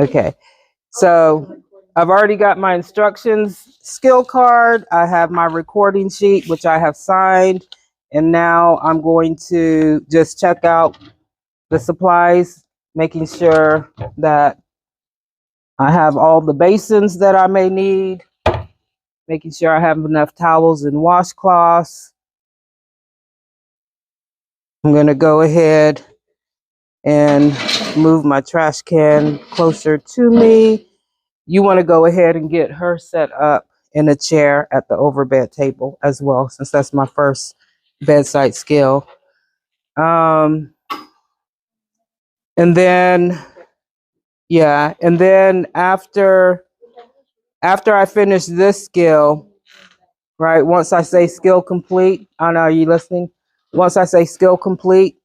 Okay, so I've already got my instructions skill card. I have my recording sheet, which I have signed. And now I'm going to just check out the supplies, making sure that I have all the basins that I may need, making sure I have enough towels and washcloths. I'm going to go ahead and move my trash can closer to me. You want to go ahead and get her set up in a chair at the overbed table as well, since that's my first bedside skill. And then, yeah, and then after I finish this skill, right, once I say skill complete, I don't know, are you listening? Once I say skill complete,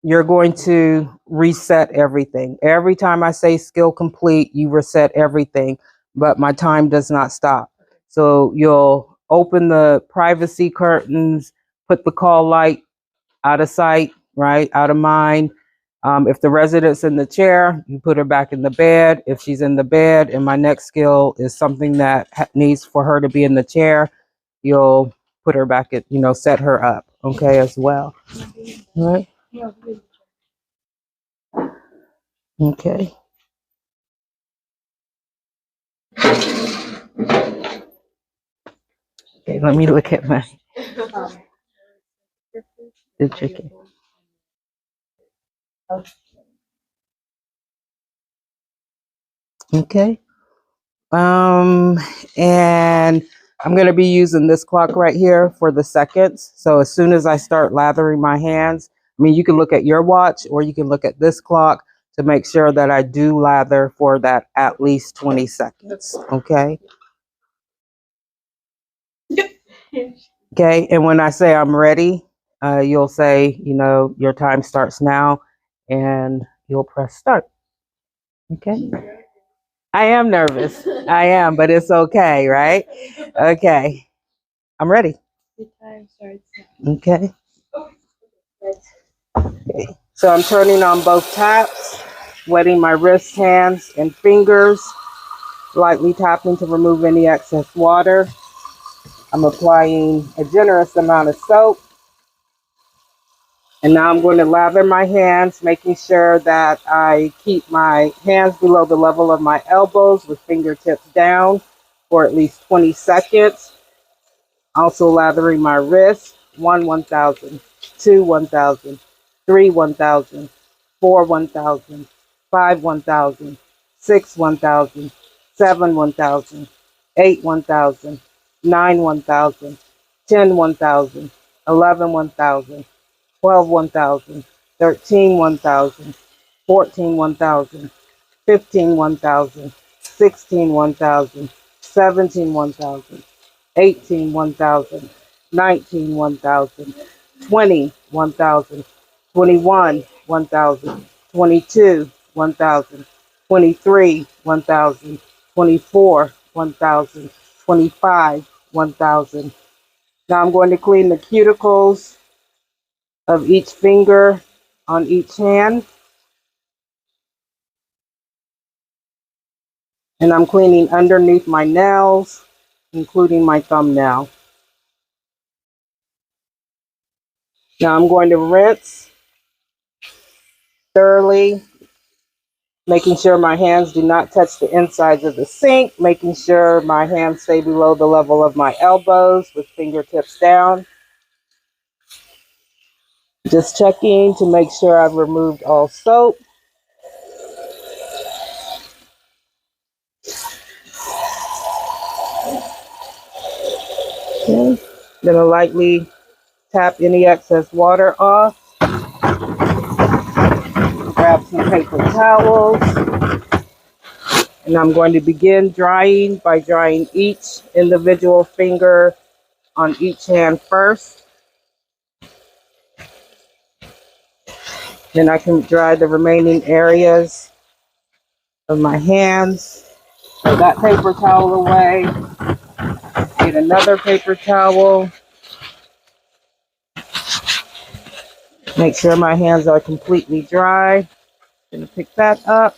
you're going to reset everything. Every time I say skill complete, you reset everything, but my time does not stop. So you'll open the privacy curtains, put the call light out of sight, right, out of mind. If the resident's in the chair, you put her back in the bed. If she's in the bed, and my next skill is something that needs for her to be in the chair, you'll put her back at, set her up, okay, as well. All right. Okay. Okay, let me look at my the chicken. Okay. And I'm going to be using this clock right here for the seconds. So as soon as I start lathering my hands, I mean, you can look at your watch or you can look at this clock to make sure that I do lather for that at least 20 seconds. Okay. Okay. And when I say I'm ready, you'll say, your time starts now, and you'll press start. Okay. I am nervous. I am, but it's okay, right? Okay. I'm ready. Your time starts now. Okay. Okay. So I'm turning on both taps, wetting my wrists, hands, and fingers, lightly tapping to remove any excess water. I'm applying a generous amount of soap. And now I'm going to lather my hands, making sure that I keep my hands below the level of my elbows with fingertips down for at least 20 seconds. Also lathering my wrists, 1,000, 2, 1,000, 3, 1,000, 4, 1,000, 5, 1,000, 6, 1,000, 7, 1,000, 8, 1,000, 9, 1,000, 10, 1,000, 11, 1,000, 12, 1,000, 13, 1,000, 14, 1,000, 15, 1,000, 16, 1,000, 17, 1,000, 18, 1,000, 19, 1,000, 20, 1,000, 21, 1,000, 22, 1,000, 23, 1,000, 24, 1,000, 25, 1,000. Now I'm going to clean the cuticles of each finger on each hand. And I'm cleaning underneath my nails, including my thumbnail. Now I'm going to rinse thoroughly, making sure my hands do not touch the insides of the sink, making sure my hands stay below the level of my elbows with fingertips down. Just checking to make sure I've removed all soap. Okay. Gonna lightly tap any excess water off. Grab some paper towels. And I'm going to begin drying by drying each individual finger on each hand first. Then I can dry the remaining areas of my hands. Throw that paper towel away. Get another paper towel. Make sure my hands are completely dry. Gonna pick that up.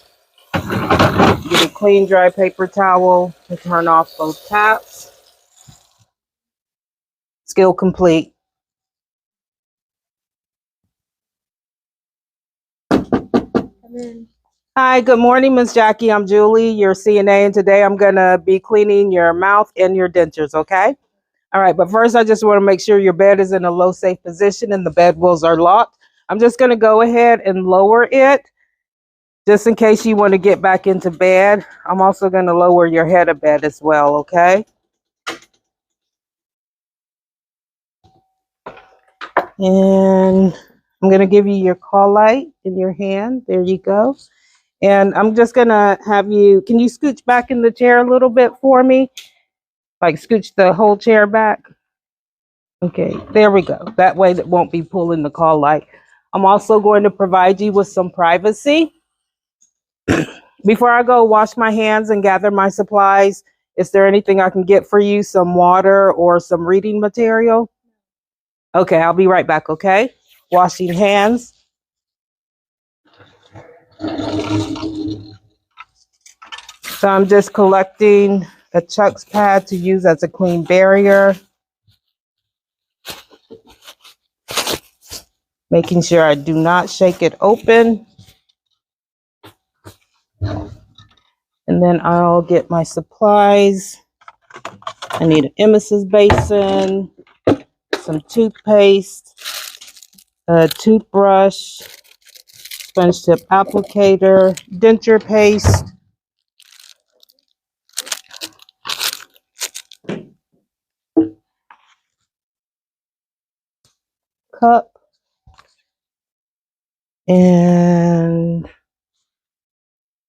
Get a clean, dry paper towel to turn off both taps. Skill complete. Come in. Hi, good morning, Miss Jackie. I'm Julie, your CNA, and today I'm going to be cleaning your mouth and your dentures, okay? All right, but first I just want to make sure your bed is in a low, safe position and the bed wheels are locked. I'm just going to go ahead and lower it just in case you want to get back into bed. I'm also going to lower your head of bed as well, okay? And I'm going to give you your call light in your hand. There you go. And I'm just going to have you, can you scooch back in the chair a little bit for me? Like scooch the whole chair back. Okay, there we go. That way that won't be pulling the call light. I'm also going to provide you with some privacy. Before I go wash my hands and gather my supplies, is there anything I can get for you? Some water or some reading material? Okay, I'll be right back, okay? Washing hands. So I'm just collecting a Chuck's pad to use as a clean barrier. Making sure I do not shake it open. And then I'll get my supplies. I need an emesis basin, some toothpaste, a toothbrush, sponge tip applicator, denture paste, cup, and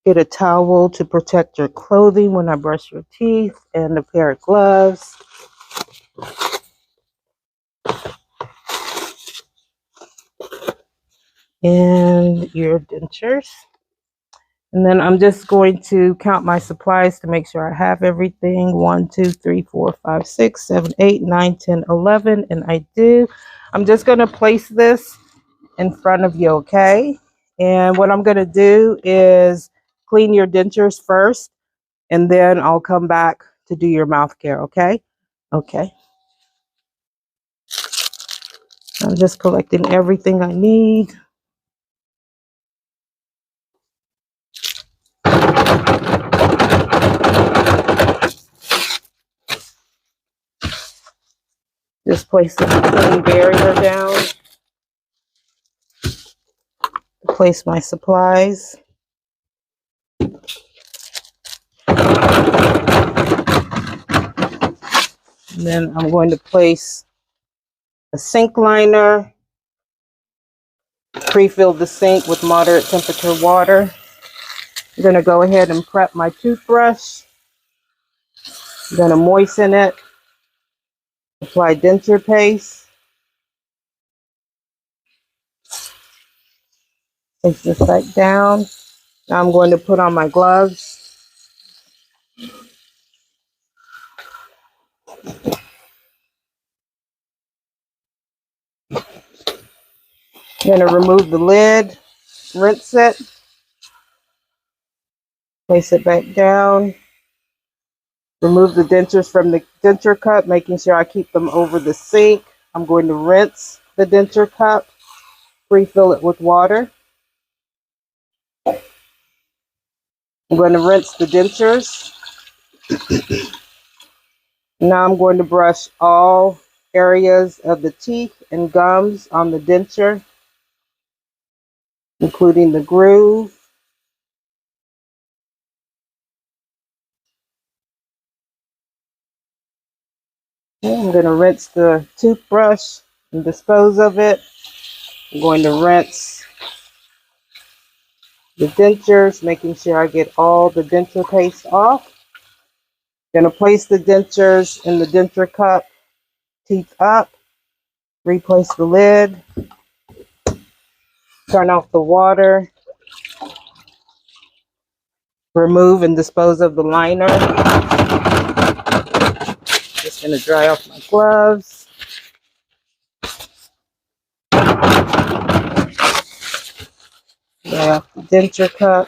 get a towel to protect your clothing when I brush your teeth, and a pair of gloves. And your dentures. And then I'm just going to count my supplies to make sure I have everything. 1, 2, 3, 4, 5, 6, 7, 8, 9, 10, 11. And I do. I'm just going to place this in front of you, okay? And what I'm going to do is clean your dentures first, and then I'll come back to do your mouth care, okay? Okay. I'm just collecting everything I need. Just place the clean barrier down. Place my supplies. And then I'm going to place a sink liner, pre-fill the sink with moderate temperature water. I'm going to go ahead and prep my toothbrush. I'm going to moisten it, apply denture paste. Place this back down. Now I'm going to put on my gloves. I'm going to remove the lid, rinse it, place it back down. Remove the dentures from the denture cup, making sure I keep them over the sink. I'm going to rinse the denture cup, refill it with water. I'm going to rinse the dentures. Now I'm going to brush all areas of the teeth and gums on the denture, including the groove. Okay, I'm going to rinse the toothbrush and dispose of it. I'm going to rinse the dentures, making sure I get all the denture paste off. I'm going to place the dentures in the denture cup, teeth up, replace the lid, turn off the water, remove and dispose of the liner. Just going to dry off my gloves. Dry off the denture cup.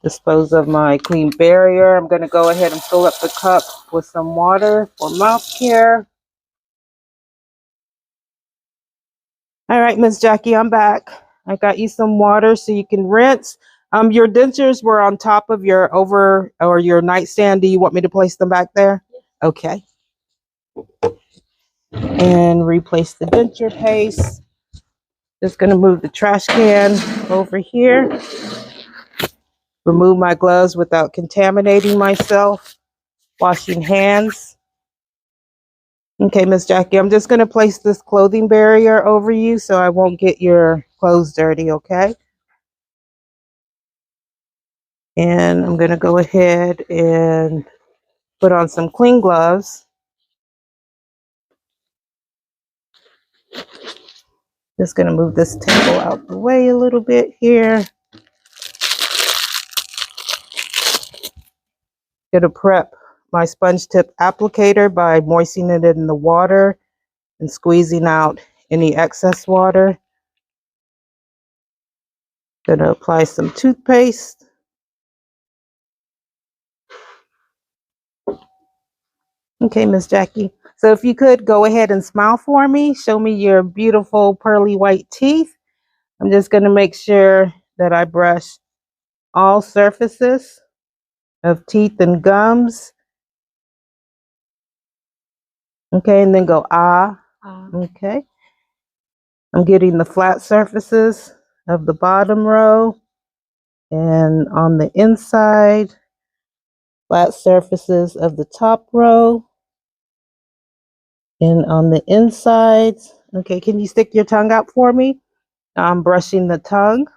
Dispose of my clean barrier. I'm going to go ahead and fill up the cup with some water for mouth care. All right, Miss Jackie, I'm back. I got you some water so you can rinse. Your dentures were on top of your your nightstand. Do you want me to place them back there? Okay. And replace the denture paste. Just going to move the trash can over here. Remove my gloves without contaminating myself. Washing hands. Okay, Miss Jackie, I'm just going to place this clothing barrier over you so I won't get your clothes dirty, okay? And I'm going to go ahead and put on some clean gloves. Just going to move this table out the way a little bit here. Going to prep my sponge tip applicator by moistening it in the water and squeezing out any excess water. Going to apply some toothpaste. Okay, Miss Jackie. So if you could go ahead and smile for me, show me your beautiful pearly white teeth. I'm just going to make sure that I brush all surfaces of teeth and gums. Okay, and then go ah. Okay. I'm getting the flat surfaces of the bottom row and on the inside, flat surfaces of the top row and on the insides. Okay, can you stick your tongue out for me? I'm brushing the tongue.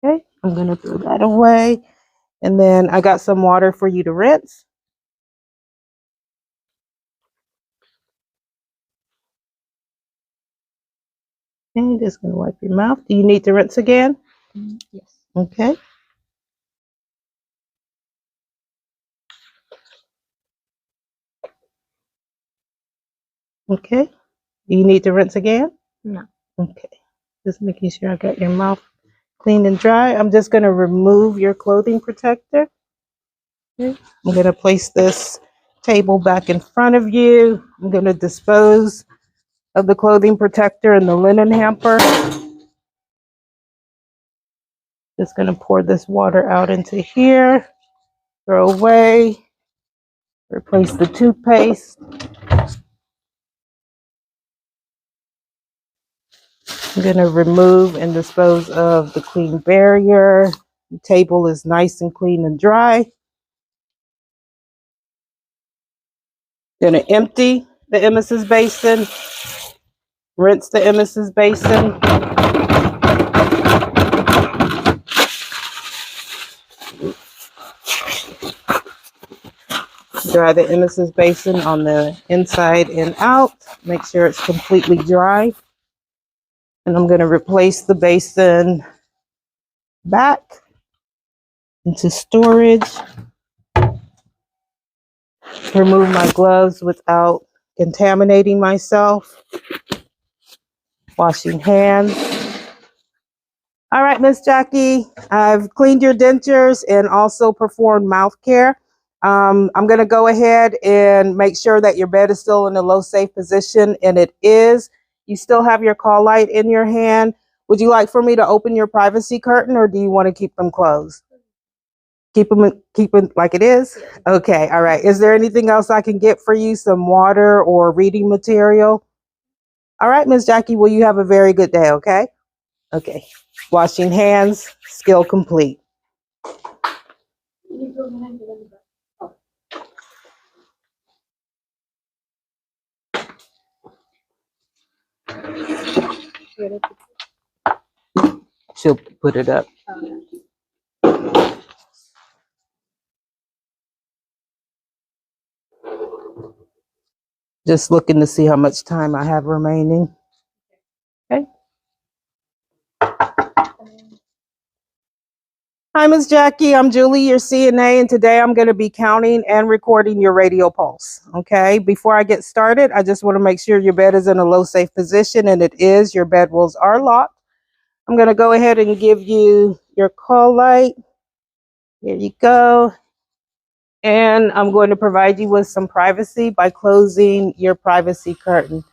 Okay, I'm going to throw that away. And then I got some water for you to rinse. Okay, just going to wipe your mouth. Do you need to rinse again? Yes. Okay. Okay. Do you need to rinse again? No. Okay. Just making sure I got your mouth clean and dry. I'm just going to remove your clothing protector. Okay. I'm going to place this table back in front of you. I'm going to dispose of the clothing protector and the linen hamper. Just going to pour this water out into here. Throw away. Replace the toothpaste. I'm going to remove and dispose of the clean barrier. The table is nice and clean and dry. Going to empty the emesis basin. Rinse the emesis basin. Dry the emesis basin on the inside and out. Make sure it's completely dry. And I'm going to replace the basin back into storage. Remove my gloves without contaminating myself. Washing hands. All right, Miss Jackie, I've cleaned your dentures and also performed mouth care. I'm going to go ahead and make sure that your bed is still in a low safe position, and it is. You still have your call light in your hand. Would you like for me to open your privacy curtain, or do you want to keep them closed? Keep it like it is? Okay, all right. Is there anything else I can get for you? Some water or reading material? All right, Miss Jackie, well, you have a very good day, okay? Okay. Washing hands, skill complete. She'll put it up. Just looking to see how much time I have remaining. Okay. Hi, Ms. Jackie. I'm Julie, your CNA, and today I'm going to be counting and recording your radial pulse. Okay. Before I get started, I just want to make sure your bed is in a low safe position, and it is. Your bed walls are locked. I'm going to go ahead and give you your call light. Here you go. And I'm going to provide you with some privacy by closing your privacy curtain.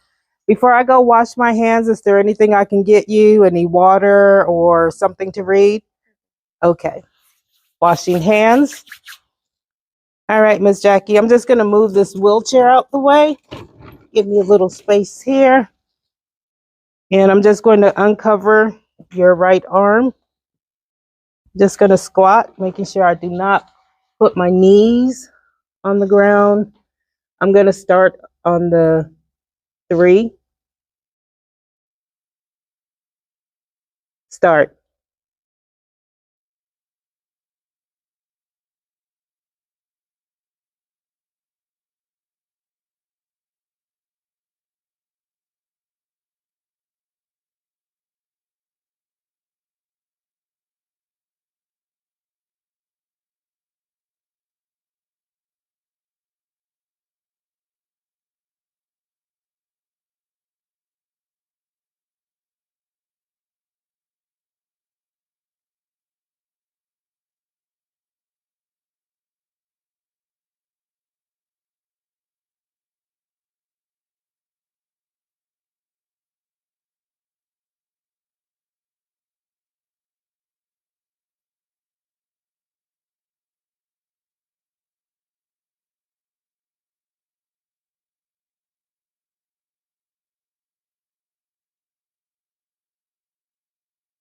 Before I go wash my hands, is there anything I can get you? Any water or something to read? Okay. Washing hands. All right, Miss Jackie, I'm just going to move this wheelchair out the way. Give me a little space here. And I'm just going to uncover your right arm. Just going to squat, making sure I do not put my knees on the ground. I'm going to start on the 3. Start.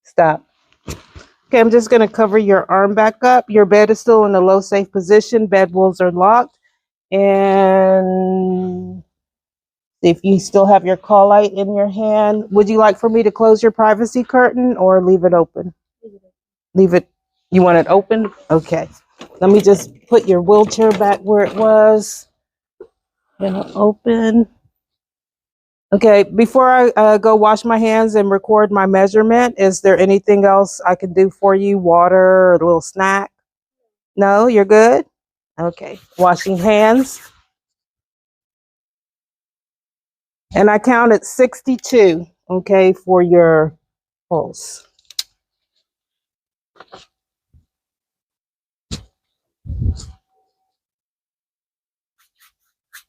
Stop. Okay, I'm just going to cover your arm back up. Your bed is still in a low safe position. Bed walls are locked. And if you still have your call light in your hand, would you like for me to close your privacy curtain or leave it open? Leave it. You want it open? Okay. Let me just put your wheelchair back where it was. Gonna open. Okay, before I go wash my hands and record my measurement, is there anything else I can do for you? Water or a little snack? No, you're good? Okay, washing hands. And I counted 62, okay, for your pulse.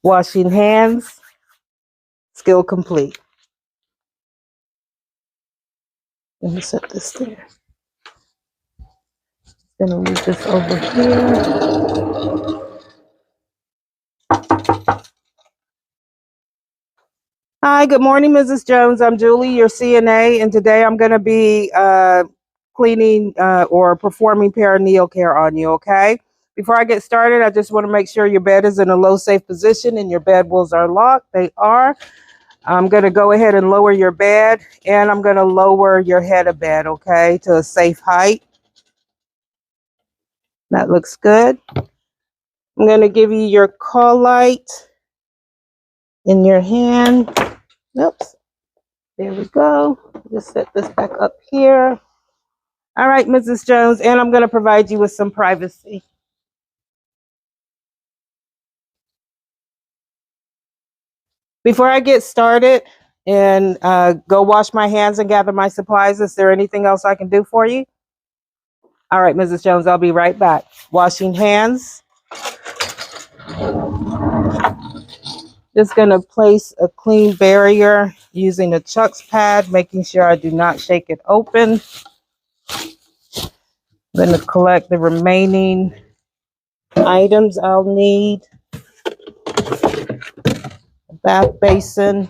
Washing hands, skill complete. Let me set this there. Gonna move this over here. Hi, good morning, Mrs. Jones. I'm Julie, your CNA, and today I'm going to be cleaning or performing perineal care on you, okay? Before I get started, I just want to make sure your bed is in a low safe position and your bed walls are locked. They are. I'm going to go ahead and lower your bed, and I'm going to lower your head of bed, okay, to a safe height. That looks good. I'm going to give you your call light in your hand. Oops. There we go. Just set this back up here. All right, Mrs. Jones, and I'm going to provide you with some privacy. Before I get started and go wash my hands and gather my supplies, is there anything else I can do for you? All right, Mrs. Jones, I'll be right back. Washing hands. Just going to place a clean barrier using a Chuck's pad, making sure I do not shake it open. I'm going to collect the remaining items I'll need. A bath basin,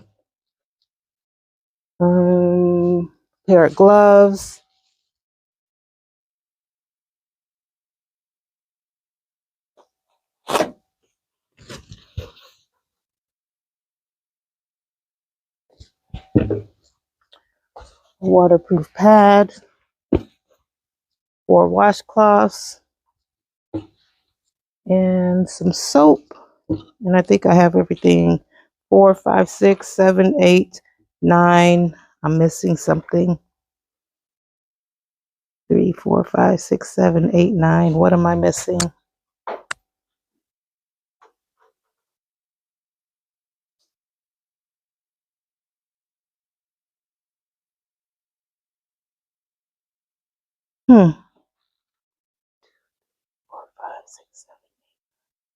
pair of gloves, a waterproof pad, 4 washcloths, and some soap. And I think I have everything. 4, 5, 6, 7, 8, 9. I'm missing something. 3, 4, 5, 6, 7, 8, 9. What am I missing?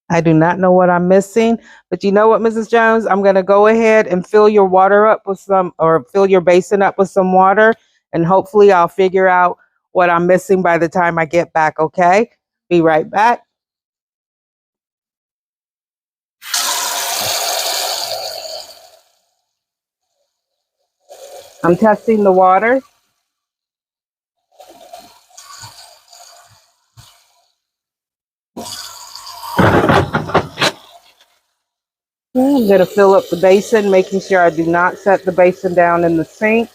I do not know what I'm missing, but you know what, Mrs. Jones? I'm going to go ahead and fill your water up with some, or fill your basin up with some water, and hopefully I'll figure out what I'm missing by the time I get back, okay? Be right back. I'm testing the water. I'm going to fill up the basin, making sure I do not set the basin down in the sink.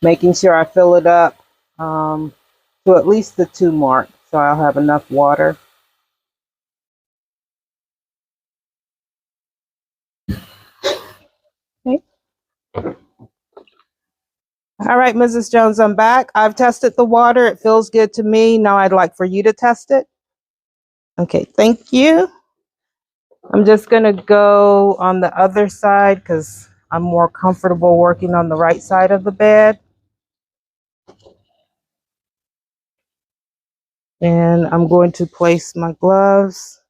Making sure I fill it up to at least the 2 mark, so I'll have enough water. Okay. All right, Mrs. Jones, I'm back. I've tested the water. It feels good to me. Now I'd like for you to test it. Okay, thank you. I'm just going to go on the other side because I'm more comfortable working on the right side of the bed. And I'm going to place my gloves.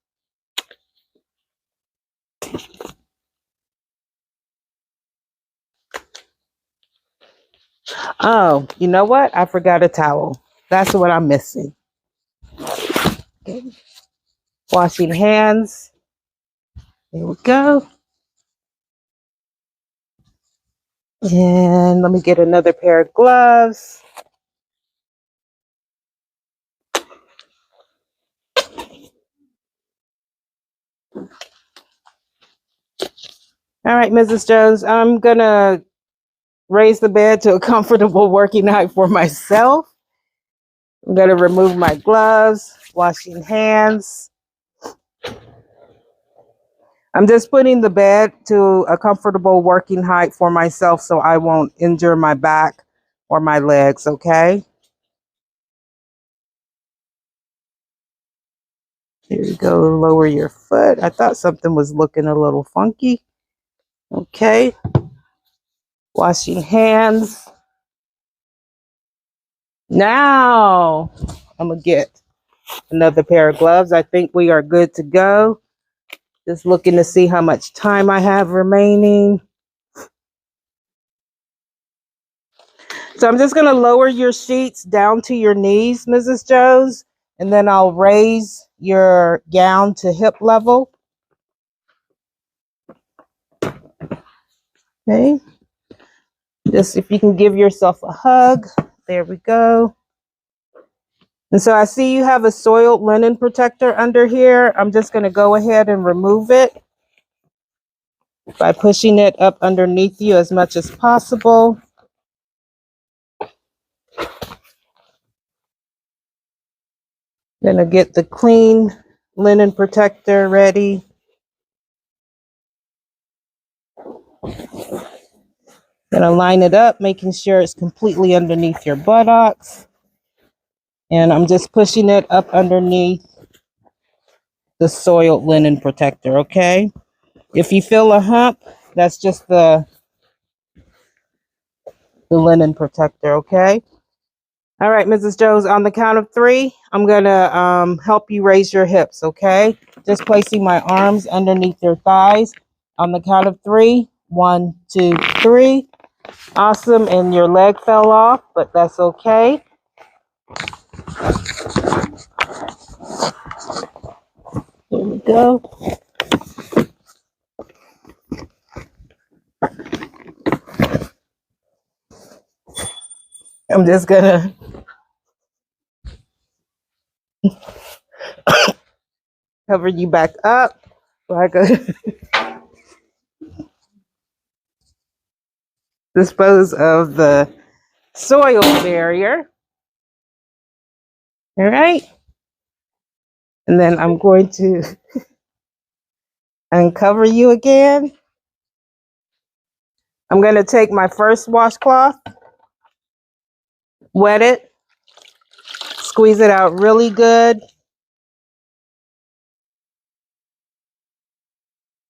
Oh, you know what? I forgot a towel. That's what I'm missing. Okay. Washing hands. There we go. And let me get another pair of gloves. All right, Mrs. Jones, I'm going to raise the bed to a comfortable working height for myself. I'm going to remove my gloves, washing hands. I'm just putting the bed to a comfortable working height for myself so I won't injure my back or my legs, okay? Here you go, lower your foot. I thought something was looking a little funky. Okay. Washing hands. Now I'm going to get another pair of gloves. I think we are good to go. Just looking to see how much time I have remaining. So I'm just going to lower your sheets down to your knees, Mrs. Jones, and then I'll raise your gown to hip level. Okay. Just if you can give yourself a hug. There we go. And so I see you have a soiled linen protector under here. I'm just going to go ahead and remove it by pushing it up underneath you as much as possible. Gonna get the clean linen protector ready. Gonna line it up, making sure it's completely underneath your buttocks. And I'm just pushing it up underneath the soiled linen protector, okay? If you feel a hump, that's just the linen protector, okay? All right, Mrs. Jones, on the count of 3, I'm gonna help you raise your hips, okay? Just placing my arms underneath your thighs. On the count of 3, 1, 2, 3. Awesome, and your leg fell off, but that's okay. Here we go. I'm just gonna cover you back up so I could dispose of the soil barrier. All right. And then I'm going to uncover you again. I'm going to take my first washcloth, wet it, squeeze it out really good.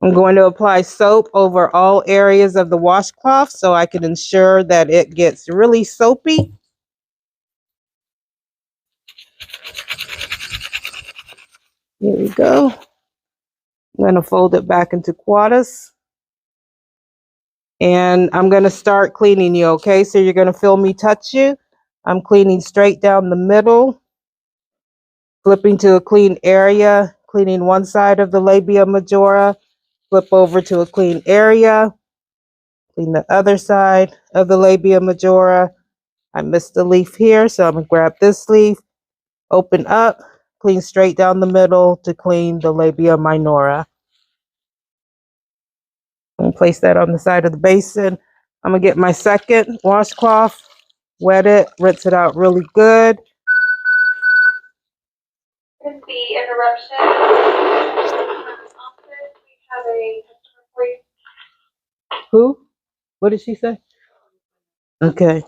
I'm going to apply soap over all areas of the washcloth so I can ensure that it gets really soapy. Here we go. I'm going to fold it back into quarters. And I'm going to start cleaning you, okay? So you're going to feel me touch you. I'm cleaning straight down the middle, flipping to a clean area, cleaning one side of the labia majora, flip over to a clean area, clean the other side of the labia majora. I missed a leaf here, so I'm going to grab this leaf, open up, clean straight down the middle to clean the labia minora. I'm going to place that on the side of the basin. I'm going to get my second washcloth, wet it, rinse it out really good. With the interruption, we have a customer for you. Who? What did she say? Okay.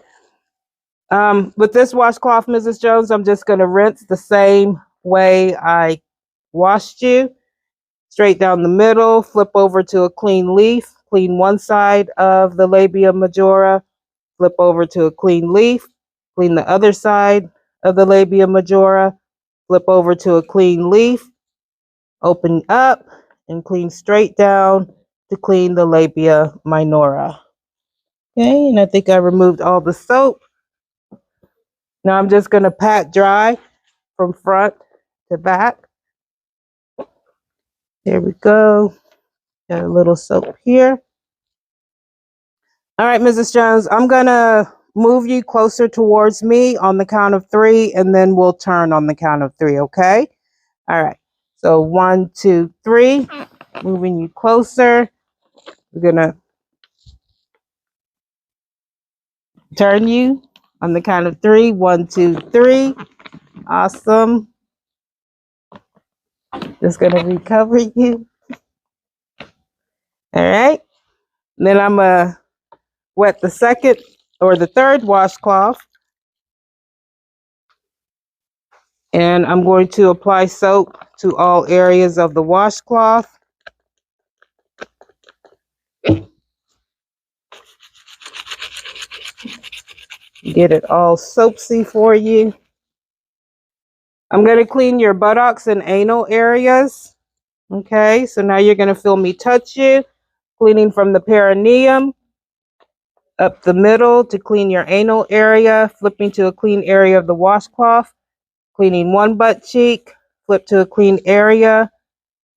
With this washcloth, Mrs. Jones, I'm just going to rinse the same way I washed you. Straight down the middle, flip over to a clean leaf, clean one side of the labia majora, flip over to a clean leaf, clean the other side of the labia majora, flip over to a clean leaf, open up, and clean straight down to clean the labia minora. Okay, and I think I removed all the soap. Now I'm just going to pat dry from front to back. There we go. Got a little soap here. All right, Mrs. Jones, I'm going to move you closer towards me on the count of 3, and then we'll turn on the count of 3, okay? All right. So 1, 2, 3. Moving you closer. We're going to turn you on the count of 3. 1, 2, 3. Awesome. Just going to recover you. All right. And then I'm going to wet the second or the third washcloth. And I'm going to apply soap to all areas of the washcloth. Get it all soapsy for you. I'm going to clean your buttocks and anal areas. Okay, so now you're going to feel me touch you. Cleaning from the perineum up the middle to clean your anal area. Flipping to a clean area of the washcloth. Cleaning one butt cheek. Flip to a clean area.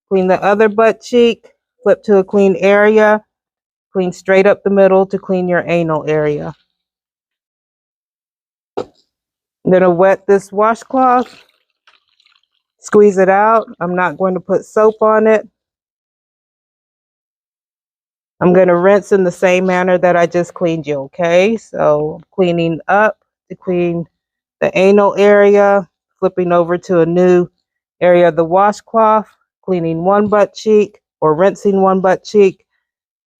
Clean the other butt cheek. Flip to a clean area. Clean straight up the middle to clean your anal area. I'm going to wet this washcloth. Squeeze it out. I'm not going to put soap on it. I'm going to rinse in the same manner that I just cleaned you, okay? So cleaning up to clean the anal area, flipping over to a new area of the washcloth, cleaning one butt cheek or rinsing one butt cheek,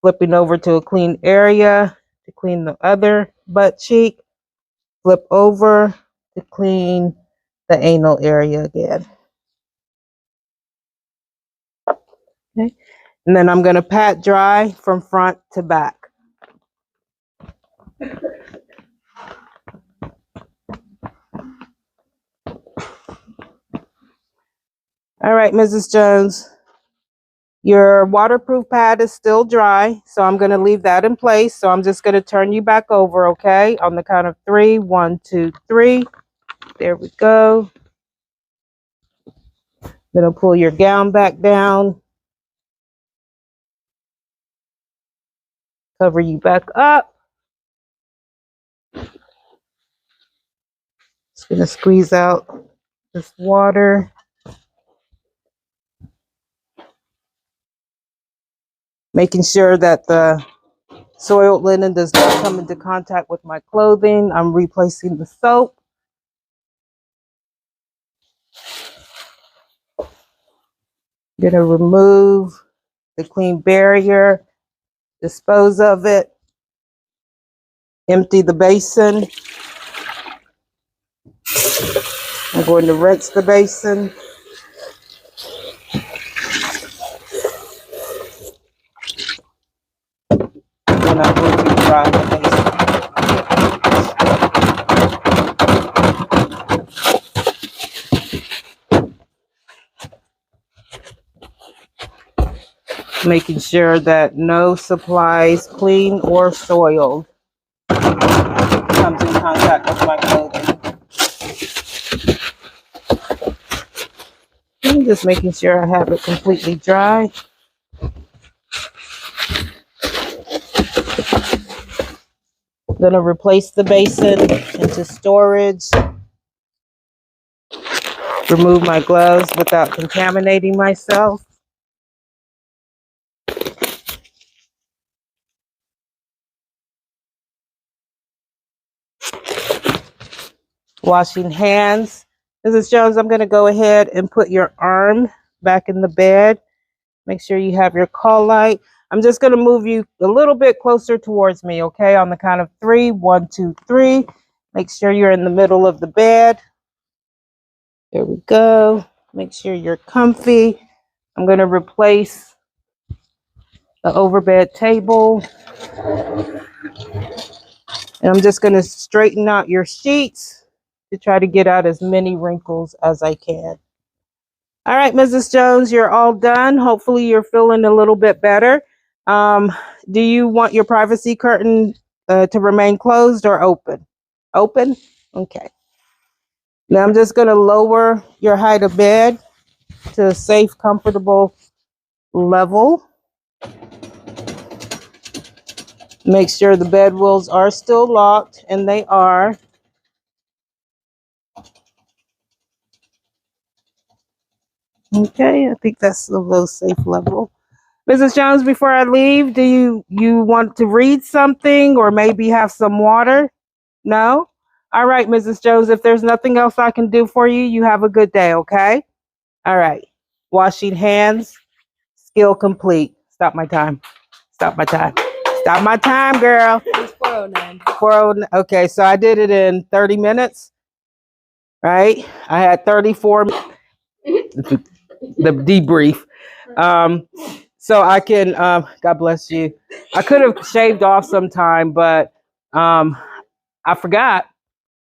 flipping over to a clean area to clean the other butt cheek, flip over to clean the anal area again. Okay. And then I'm going to pat dry from front to back. All right, Mrs. Jones, your waterproof pad is still dry, so I'm going to leave that in place. So I'm just going to turn you back over, okay? On the count of 3. 1, 2, 3. There we go. Then I'll pull your gown back down. Cover you back up. Just going to squeeze out this water. Making sure that the soiled linen does not come into contact with my clothing. I'm replacing the soap. I'm going to remove the clean barrier, dispose of it, empty the basin. I'm going to rinse the basin. And I'm going to dry the basin. making sure that no supplies, clean or soiled, comes in contact with my clothing. I'm just making sure I have it completely dry. I'm going to replace the basin into storage. Remove my gloves without contaminating myself. Washing hands. Mrs. Jones, I'm going to go ahead and put your arm back in the bed. Make sure you have your call light. I'm just going to move you a little bit closer towards me, okay? On the count of 3. 1, 2, 3. Make sure you're in the middle of the bed. There we go. Make sure you're comfy. I'm going to replace the overbed table. And I'm just going to straighten out your sheets to try to get out as many wrinkles as I can. All right, Mrs. Jones, you're all done. Hopefully you're feeling a little bit better. Do you want your privacy curtain to remain closed or open? Open? Okay. Now I'm just going to lower your height of bed to a safe, comfortable level. Make sure the bed wheels are still locked, and they are. Okay, I think that's the low safe level. Mrs. Jones, before I leave, do you want to read something or maybe have some water? No? All right, Mrs. Jones, if there's nothing else I can do for you, you have a good day, okay? All right. Washing hands, skill complete. Stop my time. Stop my time. Stop my time, girl. It's 409. 409. Okay, so I did it in 30 minutes, right? I had 34 the debrief. So I can, God bless you. I could have shaved off some time, but I forgot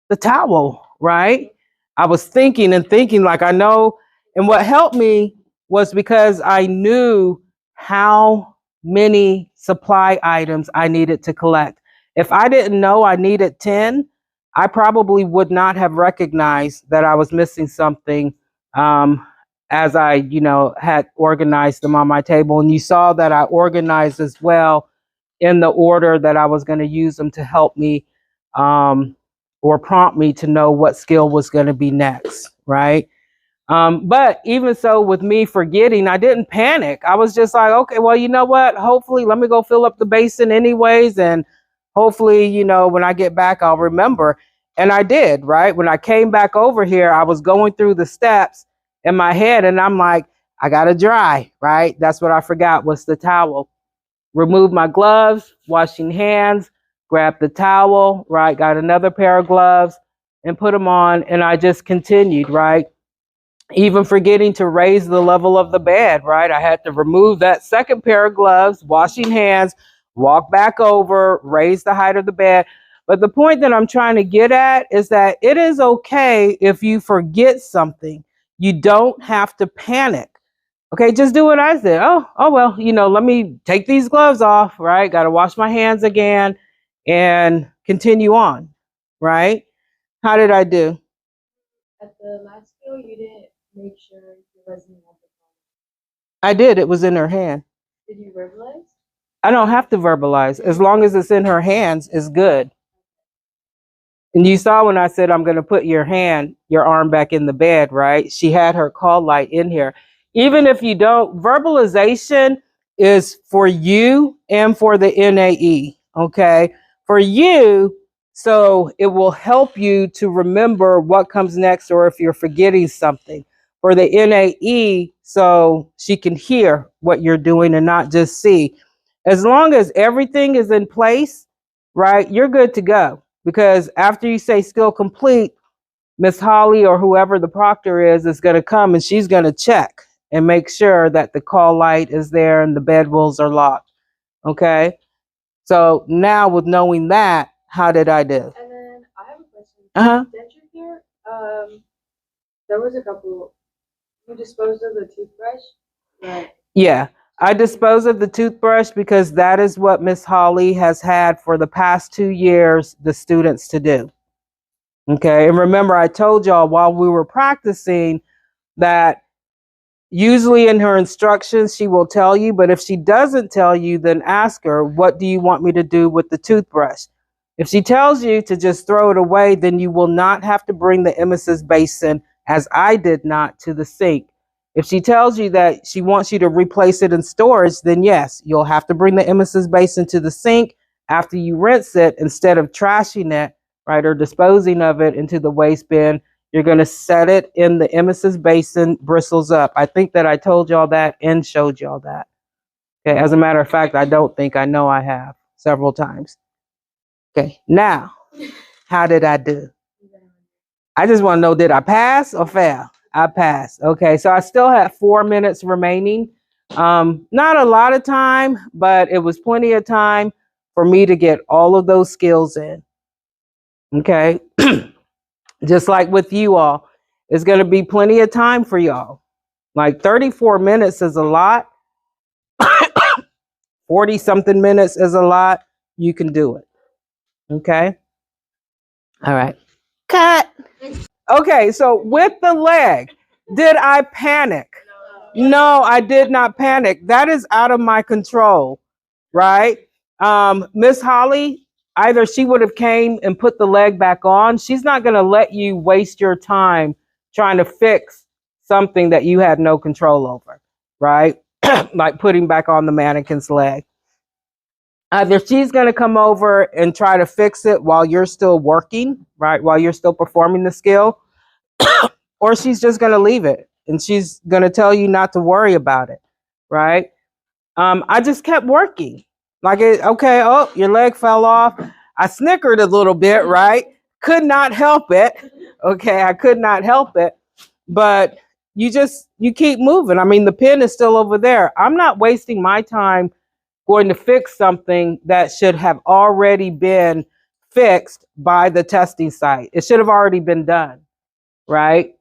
the towel, right? I was thinking and thinking like I know. And what helped me was because I knew how many supply items I needed to collect. If I didn't know I needed 10, I probably would not have recognized that I was missing something as I, had organized them on my table. And you saw that I organized as well in the order that I was going to use them to help me or prompt me to know what skill was going to be next, right? But even so, with me forgetting, I didn't panic. I was just like, okay, well, you know what? Hopefully, let me go fill up the basin anyways. And hopefully, when I get back, I'll remember. And I did, right? When I came back over here, I was going through the steps in my head and I'm like, I got to dry, right? That's what I forgot was the towel. Remove my gloves, washing hands, grab the towel, right? Got another pair of gloves and put them on. And I just continued, right? Even forgetting to raise the level of the bed, right? I had to remove that second pair of gloves, washing hands, walk back over, raise the height of the bed. But the point that I'm trying to get at is that it is okay if you forget something. You don't have to panic. Okay, just do what I said. Oh well, let me take these gloves off, right? Got to wash my hands again and continue on, right? How did I do? At the last skill, you didn't make sure your resume had the phone. I did. It was in her hand. Did you verbalize? I don't have to verbalize. As long as it's in her hands, it's good. And you saw when I said I'm going to put your arm back in the bed, right? She had her call light in here. Even if you don't, verbalization is for you and for the NAE, okay? For you, so it will help you to remember what comes next or if you're forgetting something. For the NAE, so she can hear what you're doing and not just see. As long as everything is in place, right, you're good to go. Because after you say skill complete, Miss Holly or whoever the proctor is going to come and she's going to check and make sure that the call light is there and the bed wheels are locked. Okay. So now with knowing that, how did I do? And then I have a question. Uh-huh. Denture here, there was a couple. You disposed of the toothbrush, right? Yeah. I dispose of the toothbrush because that is what Miss Holly has had for the past 2 years the students to do. Okay, and remember I told y'all while we were practicing that usually in her instructions she will tell you, but if she doesn't tell you, then ask her, what do you want me to do with the toothbrush? If she tells you to just throw it away, then you will not have to bring the emesis basin, as I did not, to the sink. If she tells you that she wants you to replace it in storage, then yes, you'll have to bring the emesis basin to the sink after you rinse it, instead of trashing it, right, or disposing of it into the waste bin. You're going to set it in the emesis basin, bristles up. I think that I told y'all that and showed y'all that. Okay, as a matter of fact, I don't think, I know I have several times. Okay, now, how did I do? I just want to know, did I pass or fail? I passed. Okay, so I still had 4 minutes remaining. Not a lot of time, but it was plenty of time for me to get all of those skills in. Okay, just like with you all, it's going to be plenty of time for y'all. Like 34 minutes is a lot. 40 something minutes is a lot. You can do it. Okay. All right. Cut. Okay, so with the leg, did I panic? No, I did not panic. That is out of my control, right? Miss Holly, either she would have came and put the leg back on. She's not going to let you waste your time trying to fix something that you had no control over, right? Like putting back on the mannequin's leg. Either she's going to come over and try to fix it while you're still working, right? While you're still performing the skill, or she's just going to leave it and she's going to tell you not to worry about it, right? I just kept working. Like, okay, oh, your leg fell off. I snickered a little bit, right? Could not help it. Okay, I could not help it. But you keep moving. I mean, the pin is still over there. I'm not wasting my time going to fix something that should have already been fixed by the testing site. It should have already been done, right?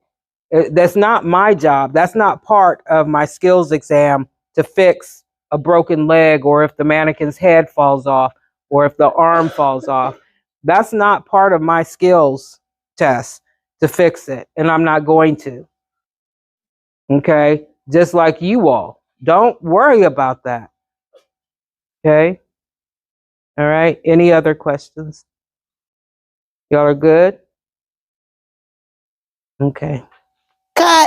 That's not my job. That's not part of my skills exam to fix a broken leg, or if the mannequin's head falls off, or if the arm falls off. That's not part of my skills test to fix it, and I'm not going to. Okay? Just like you all. Don't worry about that. Okay? All right. Any other questions? Y'all are good? Okay. Cut.